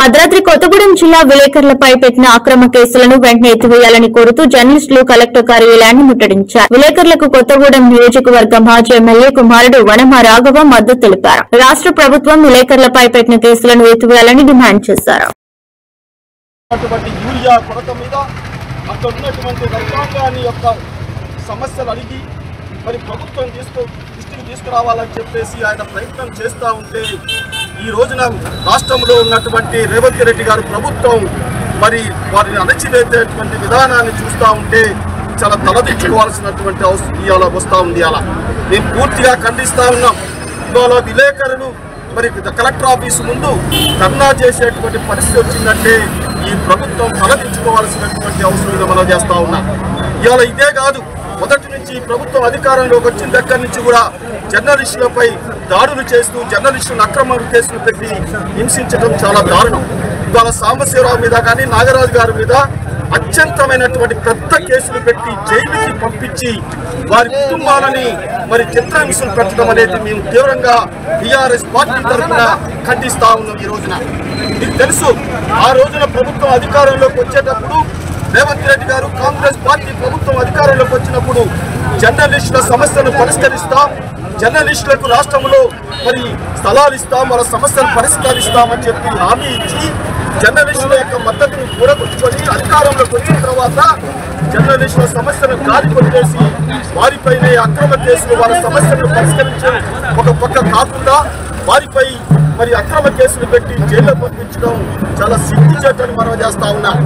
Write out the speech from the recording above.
భద్రాద్రి కొత్తగూడెం జిల్లా విలేకరులపై పెట్టిన అక్రమ కేసులను వెంటనే ఎత్తివేయాలని కోరుతూ జర్నలిస్టులు కలెక్టర్ కార్యాలయాన్ని ముట్టడించారు. విలేకరులకు కొత్తగూడెం నియోజకవర్గ మాజీ ఎమ్మెల్యే కుమారుడు వనమ రాఘవ మద్దతు తెలిపారు. రాష్ట్ర ప్రభుత్వం విలేకరులపై పెట్టిన కేసులను ఎత్తివేయాలని డిమాండ్ చేశారు. మరి ప్రభుత్వం దృష్టికి తీసుకురావాలని చెప్పేసి ఆయన ప్రయత్నం చేస్తూ ఉంటే ఈ రోజున రాష్ట్రంలో ఉన్నటువంటి రేవంత్ రెడ్డి గారు ప్రభుత్వం మరి వారిని అణచివేసేటువంటి విధానాన్ని చూస్తూ ఉంటే చాలా తలదించుకోవాల్సినటువంటి అవసరం ఇవాళ వస్తూ ఉంది. అలా మేము పూర్తిగా ఖండిస్తూ ఉన్నాం. ఇవాళ విలేకరులు మరి కలెక్టర్ ఆఫీసు ముందు ధర్నా చేసేటువంటి పరిస్థితి వచ్చిందంటే ఈ ప్రభుత్వం తలదించుకోవాల్సినటువంటి అవసరం మనం చేస్తూ ఉన్నాం. ఇవాళ ఇదే కాదు, మొదటి నుంచి ప్రభుత్వం అధికారంలోకి వచ్చిన దగ్గర నుంచి కూడా జర్నలిస్టులపై దాడులు చేస్తూ జర్నలిస్టులను అక్రమ కేసులు పెట్టి హింసించడం చాలా దారుణం. ఇవాళ సాంబశివరావు మీద కానీ నాగరాజు గారి మీద అత్యంతమైనటువంటి పెద్ద కేసులు పెట్టి జైలుకి పంపించి వారి కుటుంబాలని మరి చిత్రహింసలు పెట్టడం అనేది మేము తీవ్రంగా టీఆర్ఎస్ పార్టీ తరఫున ఖండిస్తా ఉన్నాం. ఈ రోజున మీకు తెలుసు, ఆ రోజున ప్రభుత్వం అధికారంలోకి వచ్చేటప్పుడు రేవంత్ రెడ్డి గారు కాంగ్రెస్ పార్టీ ప్రభుత్వం అధికారంలోకి వచ్చినప్పుడు జర్నలిస్టుల సమస్యను పరిష్కరిస్తాం, జర్నలిస్టులకు రాష్ట్రంలో మరి స్థలాలు ఇస్తాం, వాళ్ళ సమస్యను పరిష్కరిస్తామని చెప్పి హామీ ఇచ్చి జర్నలిస్టుల యొక్క మద్దతును కూడగొట్టుకొని అధికారంలోకి వచ్చిన తర్వాత జర్నలిస్టుల సమస్యను గాలి కొట్టేసి వారిపైనే అక్రమ కేసులు వాళ్ళ సమస్యను పరిష్కరించే ఒక పక్క కాకుండా వారిపై మరి అక్రమ కేసులు పెట్టి జైల్లో పంపించడం చాలా సిగ్గుచేటని మనం చేస్తా ఉన్నాం.